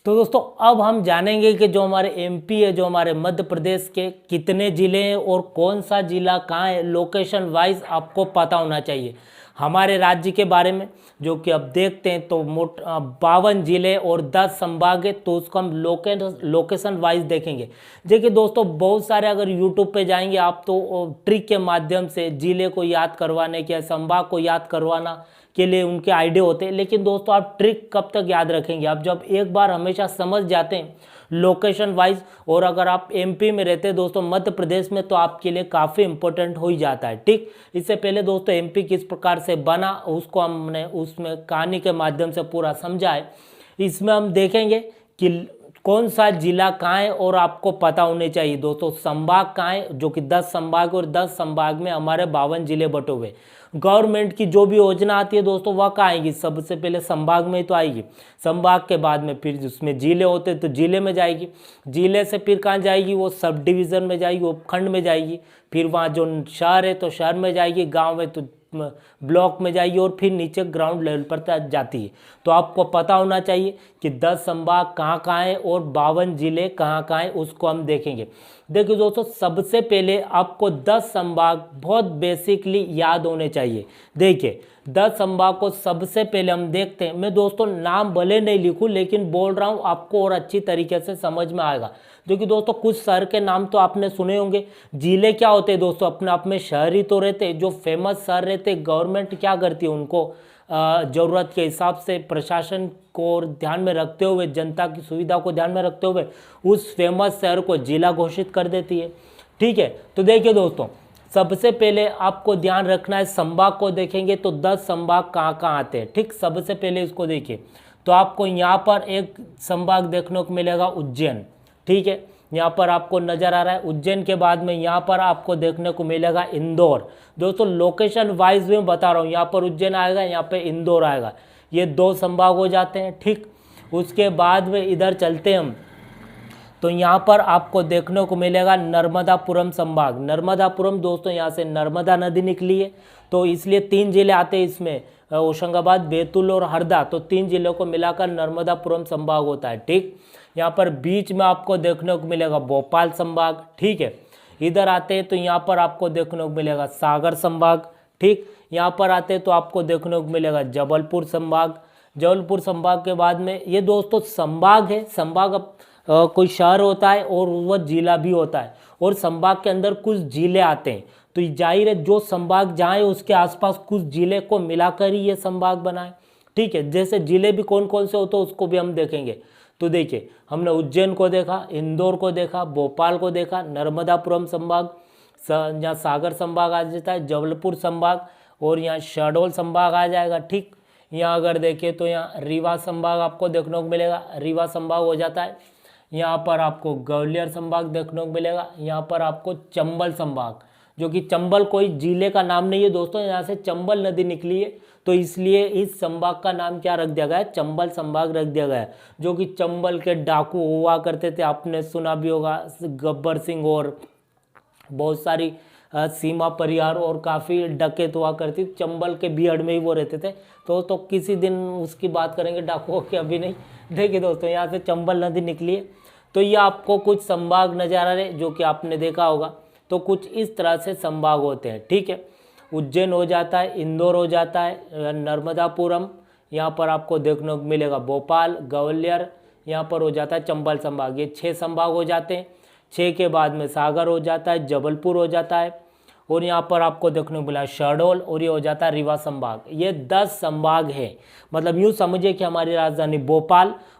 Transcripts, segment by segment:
तो दोस्तों अब हम जानेंगे कि जो हमारे एमपी है, जो हमारे मध्य प्रदेश के कितने ज़िले हैं और कौन सा ज़िला कहाँ है, लोकेशन वाइज आपको पता होना चाहिए हमारे राज्य के बारे में। जो कि अब देखते हैं तो 52 ज़िले और 10 संभाग है, तो उसको हम लोकेशन वाइज देखेंगे। देखिए दोस्तों, बहुत सारे अगर यूट्यूब पे जाएंगे आप तो ट्रिक के माध्यम से ज़िले को याद करवाने के, संभाग को याद करवाना के लिए उनके आइडिया होते हैं। लेकिन दोस्तों आप ट्रिक कब तक याद रखेंगे? आप जब एक बार हमेशा समझ जाते हैं लोकेशन वाइज, और अगर आप एमपी में रहते हैं दोस्तों, मध्य प्रदेश में, तो आपके लिए काफ़ी इंपॉर्टेंट हो ही जाता है। ठीक, इससे पहले दोस्तों एमपी किस प्रकार से बना उसको हमने उसमें कहानी के माध्यम से पूरा समझा है। इसमें हम देखेंगे कि कौन सा जिला कहाँ है और आपको पता होने चाहिए। दोस्तों संभाग कहाँ है, जो कि 10 संभाग, और 10 संभाग में हमारे 52 जिले बटे हुए। गवर्नमेंट की जो भी योजना आती है दोस्तों वह कहाँ आएगी? सबसे पहले संभाग में ही तो आएगी। संभाग के बाद में फिर उसमें जिले होते हैं तो जिले में जाएगी। जिले से फिर कहाँ जाएगी? वो सब डिवीज़न में जाएगी, उपखंड में जाएगी। फिर वहाँ जो शहर है तो शहर में जाएगी, गाँव है तो ब्लॉक में जाइए, और फिर नीचे ग्राउंड लेवल पर जाती है। तो आपको पता होना चाहिए कि 10 संभाग कहाँ कहाँ है और 52 जिले कहाँ कहाँ है, उसको हम देखेंगे। देखिए दोस्तों, सबसे पहले आपको 10 संभाग बहुत बेसिकली याद होने चाहिए। देखिए 10 संभाग को सबसे पहले हम देखते हैं। मैं दोस्तों नाम भले नहीं लिखूं, लेकिन बोल रहा हूं आपको और अच्छी तरीके से समझ में आएगा। जो कि दोस्तों कुछ शहर के नाम तो आपने सुने होंगे। जिले क्या होते हैं दोस्तों? अपने आप में शहर ही तो रहते हैं। जो फेमस शहर रहते हैं, गवर्नमेंट क्या करती है, उनको ज़रूरत के हिसाब से प्रशासन को ध्यान में रखते हुए, जनता की सुविधा को ध्यान में रखते हुए उस फेमस शहर को जिला घोषित कर देती है। ठीक है, तो देखिए दोस्तों, सबसे पहले आपको ध्यान रखना है, संभाग को देखेंगे तो 10 संभाग कहाँ कहाँ आते हैं। ठीक, सबसे पहले इसको देखिए तो आपको यहाँ पर एक संभाग देखने को मिलेगा उज्जैन। ठीक है, यहाँ पर आपको नज़र आ रहा है उज्जैन। के बाद में यहाँ पर आपको देखने को मिलेगा इंदौर। दोस्तों लोकेशन वाइज में बता रहा हूँ, यहाँ पर उज्जैन आएगा, यहाँ पे इंदौर आएगा। ये 2 संभाग हो जाते हैं। ठीक, उसके बाद में इधर चलते हैं हम, तो यहाँ पर आपको देखने को मिलेगा नर्मदापुरम संभाग। नर्मदापुरम दोस्तों यहाँ से नर्मदा नदी निकली है, तो इसलिए 3 जिले आते हैं इसमें, होशंगाबाद, बैतूल और हरदा। तो 3 जिलों को मिलाकर नर्मदापुरम संभाग होता है। ठीक, यहाँ पर बीच में आपको देखने को मिलेगा भोपाल संभाग। ठीक है, इधर आते हैं तो यहाँ पर आपको देखने को मिलेगा सागर संभाग। ठीक, यहाँ पर आते हैं तो आपको देखने को मिलेगा जबलपुर संभाग। जबलपुर संभाग के बाद में ये दोस्तों संभाग है। संभाग कोई शहर होता है और वह जिला भी होता है, और संभाग के अंदर कुछ जिले आते हैं। तो जाहिर है जो संभाग जहाँ है उसके आसपास कुछ जिले को मिलाकर ही ये संभाग बना है। ठीक है, जैसे जिले भी कौन कौन से होते हैं उसको भी हम देखेंगे। तो देखिए हमने उज्जैन को देखा, इंदौर को देखा, भोपाल को देखा, नर्मदापुरम संभाग, यहाँ सागर संभाग आ जाता है, जबलपुर संभाग, और यहाँ शहडोल संभाग आ जाएगा। ठीक, यहाँ अगर देखें तो यहाँ रीवा संभाग आपको देखने को मिलेगा, रीवा संभाग हो जाता है। यहाँ पर आपको ग्वालियर संभाग देखने को मिलेगा। यहाँ पर आपको चंबल संभाग, जो कि चंबल कोई जिले का नाम नहीं है दोस्तों, यहाँ से चंबल नदी निकली है, तो इसलिए इस संभाग का नाम क्या रख दिया गया है? चंबल संभाग रख दिया गया है। जो कि चंबल के डाकू हुआ करते थे, आपने सुना भी होगा, गब्बर सिंह और बहुत सारी सीमा परिवार और काफ़ी डकैत हुआ करती। चंबल के बीहड़ में ही वो रहते थे। तो किसी दिन उसकी बात करेंगे डाकुओं की, अभी नहीं। देखिए दोस्तों यहाँ से चंबल नदी निकली है। तो ये आपको कुछ संभाग नजर आ रहे जो कि आपने देखा होगा। तो कुछ इस तरह से संभाग होते हैं। ठीक है, उज्जैन हो जाता है, इंदौर हो जाता है, नर्मदापुरम, यहाँ पर आपको देखने को मिलेगा भोपाल, ग्वालियर, यहाँ पर हो जाता है चंबल संभाग। ये 6 संभाग हो जाते हैं। 6 के बाद में सागर हो जाता है, जबलपुर हो जाता है, और यहाँ पर आपको देखने को मिला शहडोल, और ये हो जाता है रीवा संभाग। ये 10 संभाग है। मतलब यूँ समझिए कि हमारी राजधानी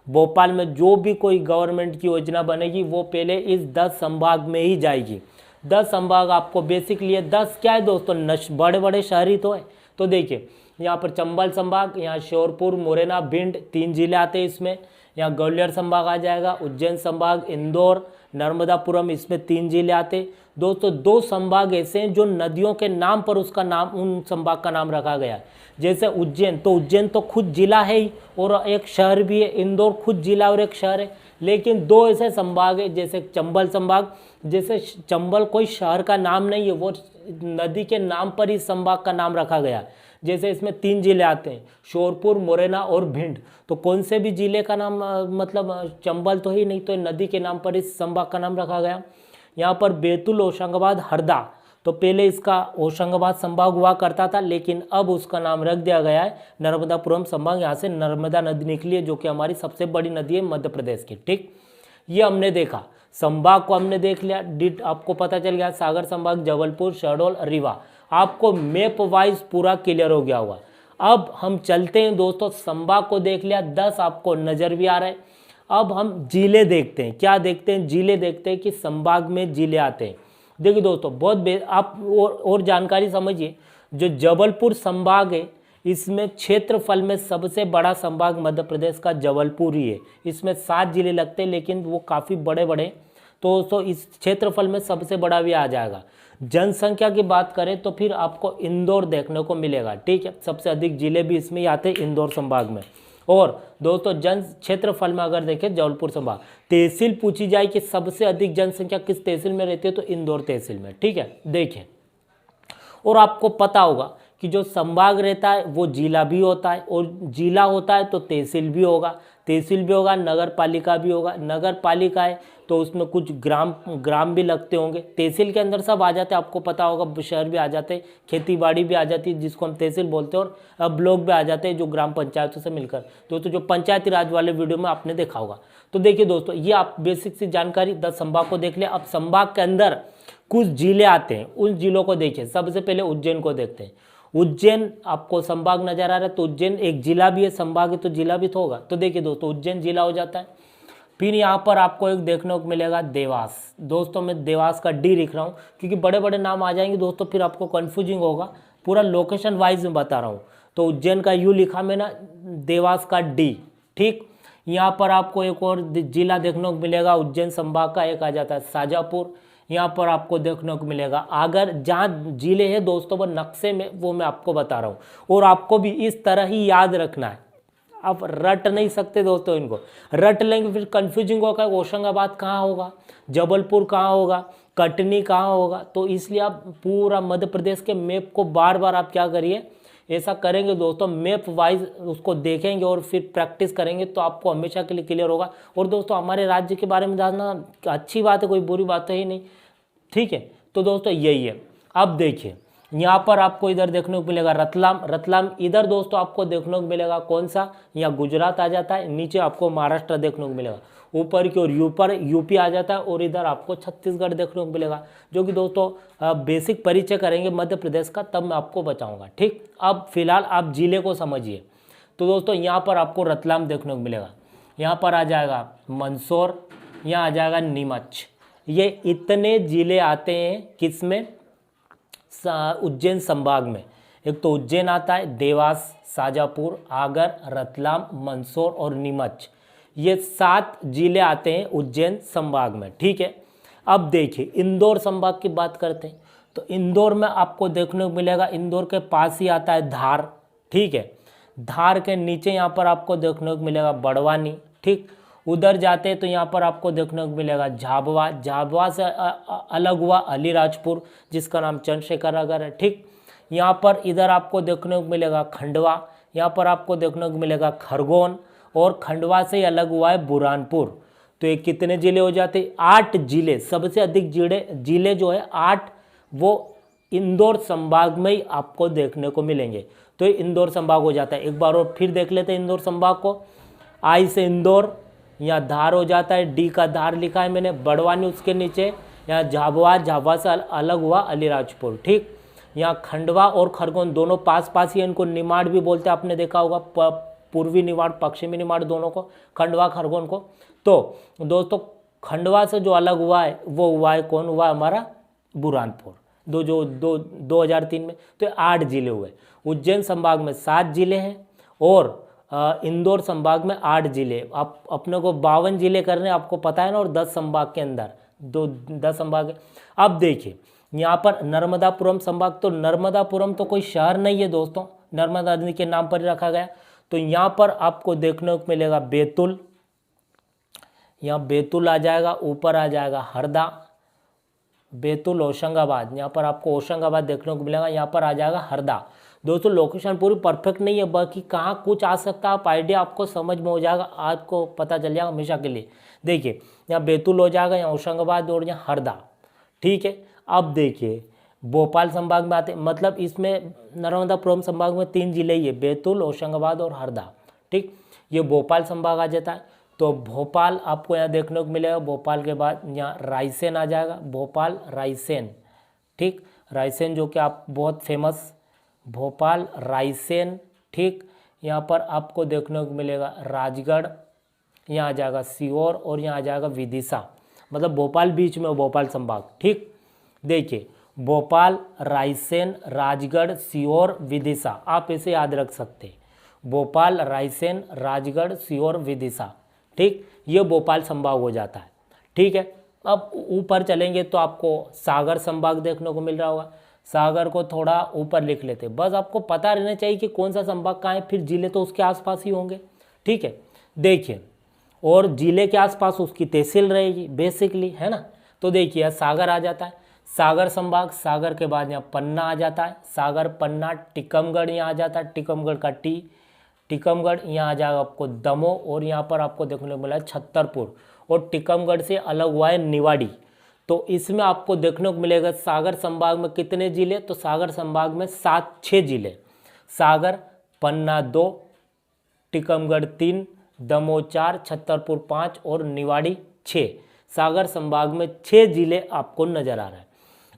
भोपाल में जो भी कोई गवर्नमेंट की योजना बनेगी वो पहले इस 10 संभाग में ही जाएगी। 10 संभाग आपको बेसिकली 10 क्या है दोस्तों? बड़े बड़े शहर ही तो है। तो देखिए यहाँ पर चंबल संभाग, यहाँ श्योरपुर, मुरैना, भिंड 3 जिले आते हैं इसमें। यहाँ ग्वालियर संभाग आ जाएगा, उज्जैन संभाग, इंदौर, नर्मदापुरम, इसमें 3 जिले आते। दोस्तों 2 संभाग ऐसे हैं जो नदियों के नाम पर उसका नाम, उन संभाग का नाम रखा गया। जैसे उज्जैन तो खुद जिला है ही और एक शहर भी है। इंदौर खुद जिला और एक शहर है। लेकिन 2 ऐसे संभाग है, जैसे चंबल संभाग, जैसे चंबल कोई शहर का नाम नहीं है, वो नदी के नाम पर ही संभाग का नाम रखा गया। जैसे इसमें 3 जिले आते हैं, श्योपुर, मुरैना और भिंड। तो कौन से भी जिले का नाम मतलब चंबल तो ही नहीं, तो नदी के नाम पर इस संभाग का नाम रखा गया। यहाँ पर बैतूल, होशंगाबाद, हरदा, तो पहले इसका होशंगाबाद संभाग हुआ करता था, लेकिन अब उसका नाम रख दिया गया है नर्मदापुरम संभाग। यहाँ से नर्मदा नदी निकली है, जो कि हमारी सबसे बड़ी नदी है मध्य प्रदेश की। ठीक, ये हमने देखा, संभाग को हमने देख लिया, डिट आपको पता चल गया, सागर संभाग, जबलपुर, शहडोल, रीवा, आपको मैप वाइज पूरा क्लियर हो गया होगा। अब हम चलते हैं दोस्तों, संभाग को देख लिया, 10 आपको नजर भी आ रहा है। अब हम जिले देखते हैं, क्या देखते हैं, जिले देखते हैं कि संभाग में जिले आते हैं। देखिए दोस्तों, बहुत आप और जानकारी समझिए, जो जबलपुर संभाग है, इसमें क्षेत्रफल में सबसे बड़ा संभाग मध्य प्रदेश का जबलपुर ही है। इसमें 7 जिले लगते हैं, लेकिन वो काफ़ी बड़े बड़े, तो इस क्षेत्रफल में सबसे बड़ा भी आ जाएगा। जनसंख्या की बात करें तो फिर आपको इंदौर देखने को मिलेगा। ठीक है, सबसे अधिक जिले भी इसमें ही आते हैं इंदौर संभाग में। और दोस्तों जन क्षेत्रफल में अगर देखें जबलपुर संभाग, तहसील पूछी जाए कि सबसे अधिक जनसंख्या किस तहसील में रहती है, तो इंदौर तहसील में। ठीक है, देखिए, और आपको पता होगा कि जो संभाग रहता है वो जिला भी होता है, और जिला होता है तो तहसील भी होगा, तहसील भी होगा, नगर पालिका भी होगा। नगर पालिका है तो उसमें कुछ ग्राम भी लगते होंगे। तहसील के अंदर सब आ जाते हैं, आपको पता होगा, शहर भी आ जाते हैं, खेती बाड़ी भी आ जाती है जिसको हम तहसील बोलते हैं, और ब्लॉक भी आ जाते हैं जो ग्राम पंचायतों से मिलकर। दोस्तों जो पंचायती राज वाले वीडियो में आपने देखा होगा। तो देखिए दोस्तों, ये आप बेसिक सी जानकारी 10 संभाग को देख लिया। अब संभाग के अंदर कुछ जिले आते हैं, उन जिलों को देखिए। सबसे पहले उज्जैन को देखते हैं। उज्जैन आपको संभाग नजर आ रहा है, तो उज्जैन एक जिला भी है, संभाग है तो जिला भी तो होगा। तो देखिए दोस्तों, उज्जैन जिला हो जाता है। फिर यहाँ पर आपको एक देखने को मिलेगा देवास। दोस्तों मैं देवास का डी लिख रहा हूँ, क्योंकि बड़े बड़े नाम आ जाएंगे दोस्तों, फिर आपको कन्फ्यूजिंग होगा। पूरा लोकेशन वाइज में बता रहा हूँ। तो उज्जैन का यू लिखा मैंने, देवास का डी। ठीक, यहाँ पर आपको एक और जिला देखने को मिलेगा, उज्जैन संभाग का एक आ जाता है शाजापुर। यहाँ पर आपको देखने को मिलेगा, अगर जहाँ जिले हैं दोस्तों वो नक्शे में, वो मैं आपको बता रहा हूँ, और आपको भी इस तरह ही याद रखना है। आप रट नहीं सकते दोस्तों, इनको रट लेंगे फिर कंफ्यूजिंग होगा। होशंगाबाद कहाँ होगा, जबलपुर कहाँ होगा, कटनी कहाँ होगा। तो इसलिए आप पूरा मध्य प्रदेश के मैप को बार बार आप क्या करिए, ऐसा करेंगे दोस्तों, मैप वाइज उसको देखेंगे और फिर प्रैक्टिस करेंगे, तो आपको हमेशा के लिए क्लियर होगा। और दोस्तों हमारे राज्य के बारे में जानना अच्छी बात है, कोई बुरी बात है ही नहीं। ठीक है, तो दोस्तों यही है। अब देखिए, यहाँ पर आपको इधर देखने को मिलेगा रतलाम। इधर दोस्तों आपको देखने को मिलेगा कौन सा, यहाँ गुजरात आ जाता है, नीचे आपको महाराष्ट्र देखने को मिलेगा, ऊपर की ओर यूपी आ जाता है, और इधर आपको छत्तीसगढ़ देखने को मिलेगा। जो कि दोस्तों बेसिक परिचय करेंगे मध्य प्रदेश का, तब मैं आपको बताऊंगा। ठीक, अब फिलहाल आप जिले को समझिए। तो दोस्तों यहाँ पर आपको रतलाम देखने को मिलेगा, यहाँ पर आ जाएगा मंदसौर, यहाँ आ जाएगा नीमच। ये इतने जिले आते हैं किसमें, उज्जैन संभाग में। एक तो उज्जैन आता है, देवास, शाजापुर, आगर, रतलाम, मंदसौर और नीमच। ये 7 जिले आते हैं उज्जैन संभाग में। ठीक है, अब देखिए इंदौर संभाग की बात करते हैं। तो इंदौर में आपको देखने को मिलेगा, इंदौर के पास ही आता है धार। ठीक है, धार के नीचे यहाँ पर आपको देखने को मिलेगा बड़वानी। ठीक, उधर जाते हैं तो यहाँ पर आपको देखने को मिलेगा झाबुआ से अलग हुआ अलीराजपुर, जिसका नाम चंद्रशेखर नगर है। ठीक, यहाँ पर इधर आपको देखने को मिलेगा खंडवा, यहाँ पर आपको देखने को मिलेगा खरगोन, और खंडवा से ही अलग हुआ है बुरहानपुर। तो ये कितने जिले हो जाते हैं, 8 जिले। सबसे अधिक जिले जो है 8, वो इंदौर संभाग में ही आपको देखने को मिलेंगे। तो ये इंदौर संभाग हो जाता है। एक बार और फिर देख लेते हैं इंदौर संभाग को। आई से इंदौर, यहाँ धार हो जाता है, डी का धार लिखा है मैंने, बड़वानी उसके नीचे, यहाँ झाबुआ से अलग हुआ अलीराजपुर। ठीक, यहाँ खंडवा और खरगोन दोनों पास पास ही, इनको निमाड़ भी बोलते हैं, आपने देखा होगा, पूर्वी निमाड़ पश्चिमी निमाड़ दोनों को, खंडवा खरगोन को। तो दोस्तों खंडवा से जो अलग हुआ है वो हुआ है, कौन हुआ हमारा, बुरहानपुर। 2003 में। तो 8 जिले हुए। उज्जैन संभाग में 7 जिले हैं, और इंदौर संभाग में 8 जिले। आप अपने को 52 जिले करने, आपको पता है ना, और 10 संभाग के अंदर 10 संभाग है। अब देखिए यहाँ पर नर्मदापुरम संभाग, तो नर्मदापुरम तो कोई शहर नहीं है दोस्तों, नर्मदा नदी के नाम पर ही रखा गया। तो यहाँ पर आपको देखने को मिलेगा बैतूल, यहाँ बैतूल आ जाएगा, ऊपर आ जाएगा हरदा, बैतूल होशंगाबाद, यहाँ पर आपको होशंगाबाद देखने को मिलेगा, यहाँ पर आ जाएगा हरदा। दोस्तों लोकेशन पूरी परफेक्ट नहीं है, बाकी कहाँ कुछ आ सकता है, आप आइडिया आपको समझ में हो जाएगा, आज को पता चल जाएगा हमेशा के लिए। देखिए यहाँ बैतूल हो जाएगा, यहाँ होशंगाबाद और यहाँ हरदा, ठीक है। अब देखिए भोपाल संभाग में आते, मतलब इसमें नर्मदापुरम संभाग में 3 जिले ही है, बैतूल, होशंगाबाद और हरदा, ठीक। ये भोपाल संभाग आ जाता है। तो भोपाल आपको यहाँ देखने को मिलेगा, भोपाल के बाद यहाँ रायसेन आ जाएगा, भोपाल रायसेन, ठीक। रायसेन जो कि आप बहुत फेमस, भोपाल रायसेन, ठीक। यहाँ पर आपको देखने को मिलेगा राजगढ़, यहाँ आ जाएगा सीहोर और यहाँ आ जाएगा विदिशा, मतलब भोपाल बीच में भोपाल संभाग, ठीक। देखिए भोपाल, रायसेन, राजगढ़, सीहोर, विदिशा, आप इसे याद रख सकते हैं, भोपाल, रायसेन, राजगढ़, सीहोर, विदिशा, ठीक। ये भोपाल संभाग हो जाता है, ठीक है। अब ऊपर चलेंगे तो आपको सागर संभाग देखने को मिल रहा होगा, सागर को थोड़ा ऊपर लिख लेते, बस आपको पता रहना चाहिए कि कौन सा संभाग कहाँ है, फिर जिले तो उसके आसपास ही होंगे, ठीक है। देखिए और जिले के आसपास उसकी तहसील रहेगी बेसिकली, है ना। तो देखिए सागर आ जाता है, सागर संभाग, सागर के बाद यहाँ पन्ना आ जाता है, सागर, पन्ना, टीकमगढ़ यहाँ आ जाता है, टीकमगढ़ का टी, टीकमगढ़, यहाँ आ जाएगा आपको दमोह, और यहाँ पर आपको देखने को मिला है छतरपुर, और टीकमगढ़ से अलग हुआ है निवाड़ी। तो इसमें आपको देखने को मिलेगा सागर संभाग में कितने जिले, तो सागर संभाग में 7-6 जिले, सागर, पन्ना 2, टीकमगढ़ 3, दमोह 4, छतरपुर 5 और निवाड़ी 6, सागर संभाग में 6 जिले आपको नजर आ रहा है।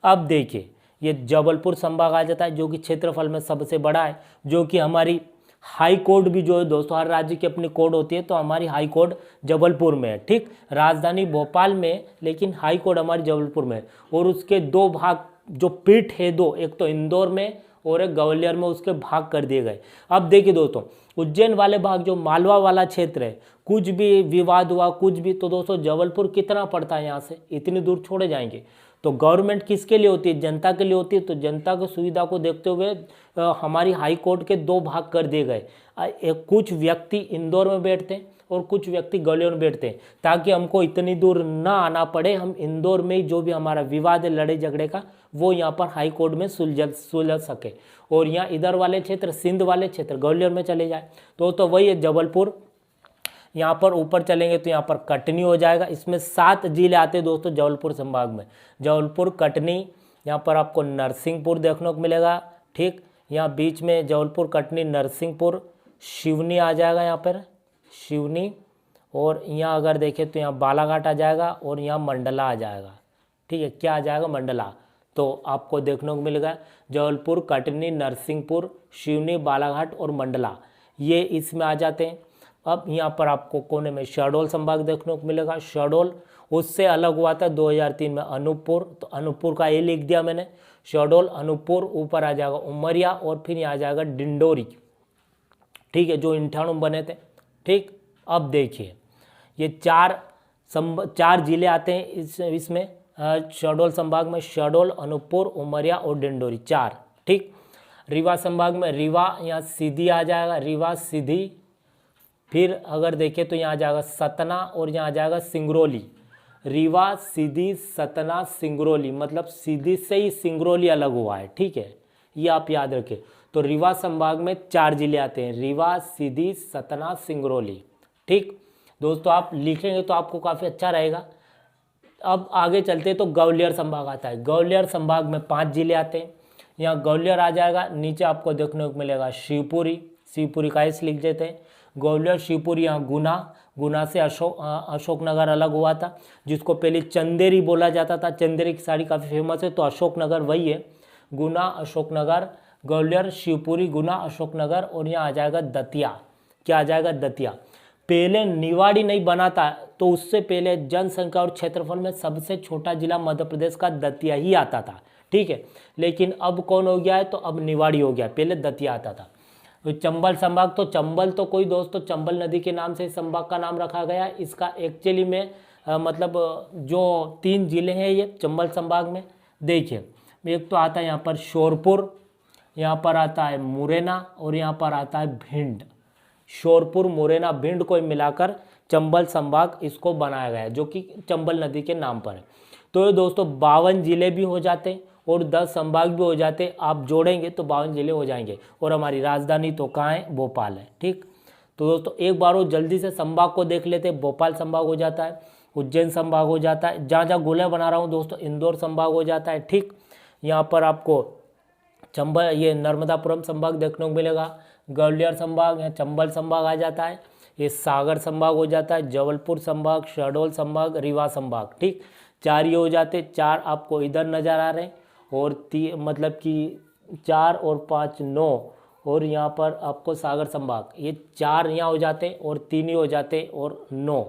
अब देखिए ये जबलपुर संभाग आ जाता है, जो कि क्षेत्रफल में सबसे बड़ा है, जो कि हमारी हाई कोर्ट भी जो है दोस्तों, हर राज्य की अपनी कोर्ट होती है, तो हमारी हाई कोर्ट जबलपुर में है, ठीक। राजधानी भोपाल में, लेकिन हाई कोर्ट हमारी जबलपुर में है, और उसके 2 भाग जो पीठ है, 2, एक तो इंदौर में और एक ग्वालियर में, उसके भाग कर दिए गए। अब देखिए दोस्तों उज्जैन वाले भाग, जो मालवा वाला क्षेत्र है, कुछ भी विवाद हुआ, कुछ भी, तो दोस्तों जबलपुर कितना पड़ता है यहाँ से, इतनी दूर छोड़े जाएंगे। तो गवर्नमेंट किसके लिए होती है, जनता के लिए होती है, तो जनता की सुविधा को देखते हुए हमारी हाई कोर्ट के 2 भाग कर दिए गए। कुछ व्यक्ति इंदौर में बैठते हैं और कुछ व्यक्ति ग्वालियर में बैठते हैं, ताकि हमको इतनी दूर ना आना पड़े, हम इंदौर में ही जो भी हमारा विवाद है लड़े झगड़े का, वो यहाँ पर हाई कोर्ट में सुलझ सके, और यहाँ इधर वाले क्षेत्र, सिंध वाले क्षेत्र ग्वालियर में चले जाए। तो वही है जबलपुर। यहाँ पर ऊपर चलेंगे तो यहाँ पर कटनी हो जाएगा, इसमें 7 जिले आते हैं दोस्तों जबलपुर संभाग में, जबलपुर, कटनी, यहाँ पर आपको नरसिंहपुर देखने को मिलेगा, ठीक। यहाँ बीच में जबलपुर, कटनी, नरसिंहपुर, सिवनी आ जाएगा, यहाँ पर सिवनी, और यहाँ अगर देखें तो यहाँ बालाघाट आ जाएगा, और यहाँ मंडला आ जाएगा, ठीक है। क्या आ जाएगा, मंडला। तो आपको देखने को मिलेगा जबलपुर, कटनी, नरसिंहपुर, सिवनी, बालाघाट और मंडला, ये इसमें आ जाते हैं। अब यहाँ पर आपको कोने में शहडोल संभाग देखने को मिलेगा, शहडोल उससे अलग हुआ था 2003 में अनूपपुर, तो अनूपपुर का ये लिख दिया मैंने, शहडोल, अनूपपुर, ऊपर आ जाएगा उमरिया, और फिर यहाँ आ जाएगा डिंडोरी, ठीक है, जो 98 बने थे, ठीक। अब देखिए ये 4 जिले आते हैं इसमें शहडोल संभाग में, शहडोल, अनूपपुर, उमरिया और डिंडोरी, 4, ठीक। रीवा संभाग में रीवा, यहाँ सीधी आ जाएगा, रीवा, सीधी, फिर अगर देखें तो यहाँ आ जाएगा सतना, और यहाँ आ जाएगा सिंगरौली, रीवा, सीधी, सतना, सिंगरौली, मतलब सीधी से ही सिंगरौली अलग हुआ है, ठीक है, ये आप याद रखें। तो रीवा संभाग में 4 जिले आते हैं, रीवा, सीधी, सतना, सिंगरौली, ठीक। दोस्तों आप लिखेंगे तो आपको काफ़ी अच्छा रहेगा। अब आगे चलते तो ग्वालियर संभाग आता है, ग्वालियर संभाग में 5 जिले आते हैं, यहाँ ग्वालियर आ जाएगा, नीचे आपको देखने को मिलेगा शिवपुरी, शिवपुरी का इस लिख देते हैं, ग्वालियर, शिवपुरी, यहाँ गुना से अशोकनगर अलग हुआ था, जिसको पहले चंदेरी बोला जाता था, चंदेरी की साड़ी काफ़ी फेमस है, तो अशोकनगर वही है, गुना, अशोकनगर, ग्वालियर, शिवपुरी, गुना, अशोकनगर, और यहाँ आ जाएगा दतिया, क्या आ जाएगा, दतिया। पहले निवाड़ी नहीं बना था, तो उससे पहले जनसंख्या और क्षेत्रफल में सबसे छोटा जिला मध्य प्रदेश का दतिया ही आता था, ठीक है। लेकिन अब कौन हो गया है, तो अब निवाड़ी हो गया, पहले दतिया आता था। तो चंबल संभाग, तो चंबल तो कोई दोस्तों चंबल नदी के नाम से इस संभाग का नाम रखा गया, इसका एक्चुअली में मतलब जो 3 जिले हैं ये चंबल संभाग में, देखिए एक तो आता है यहाँ पर शोरपुर, यहाँ पर आता है मुरैना, और यहाँ पर आता है भिंड। शोरपुर, मुरैना, भिंड को मिलाकर चंबल संभाग इसको बनाया गया है, जो कि चंबल नदी के नाम पर है। तो ये दोस्तों 52 जिले भी हो जाते हैं, और 10 संभाग भी हो जाते, आप जोड़ेंगे तो 52 जिले हो जाएंगे। और हमारी राजधानी तो कहाँ है, भोपाल है। ठीक, तो दोस्तों एक बार वो जल्दी से संभाग को देख लेते हैं। भोपाल संभाग हो जाता है, उज्जैन संभाग हो जाता है, जहाँ जहाँ गोला बना रहा हूँ दोस्तों इंदौर संभाग हो जाता है। ठीक, यहाँ पर आपको चंबल, ये नर्मदापुरम संभाग देखने को मिलेगा, ग्वालियर संभाग या चंबल संभाग आ जाता है, ये सागर संभाग हो जाता है, जबलपुर संभाग, शहडोल संभाग, रीवा संभाग। ठीक, 4 ये हो जाते, 4 आपको इधर नज़र आ रहे हैं, और मतलब कि 4 और 5 9, और यहाँ पर आपको सागर संभाग, ये 4 यहाँ हो जाते हैं, और 3 ये हो जाते और 9,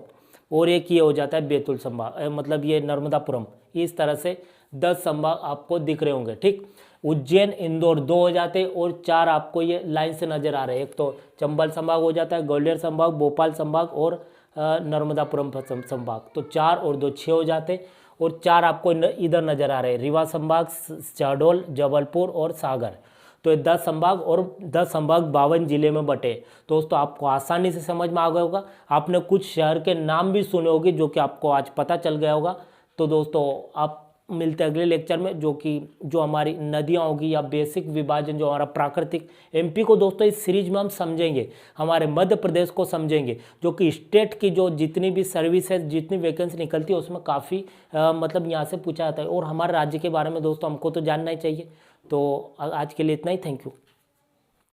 और एक ये हो जाता है बैतूल संभाग, मतलब ये नर्मदापुरम। इस तरह से 10 संभाग आपको दिख रहे होंगे। ठीक, उज्जैन इंदौर 2 हो जाते, और 4 आपको ये लाइन से नज़र आ रहे हैं। एक तो चंबल संभाग हो जाता है, ग्वालियर संभाग, भोपाल संभाग और नर्मदापुरम संभाग, तो 4 और 2 6 हो जाते, और 4 आपको इधर नज़र आ रहे हैं, रीवा संभाग, शहडोल, जबलपुर और सागर। तो ये 10 संभाग, और 10 संभाग 52 जिले में बटे। दोस्तों आपको आसानी से समझ में आ गया होगा। आपने कुछ शहर के नाम भी सुने होंगे जो कि आपको आज पता चल गया होगा। तो दोस्तों आप मिलते हैं अगले लेक्चर में, जो हमारी नदियाँ होगी या बेसिक विभाजन जो हमारा प्राकृतिक एमपी को दोस्तों इस सीरीज में हम समझेंगे, हमारे मध्य प्रदेश को समझेंगे, जो कि स्टेट की जो जितनी भी सर्विस है, जितनी वैकेंसी निकलती है उसमें काफ़ी मतलब यहाँ से पूछा जाता है। और हमारे राज्य के बारे में दोस्तों हमको तो जानना ही चाहिए। तो आज के लिए इतना ही, थैंक यू।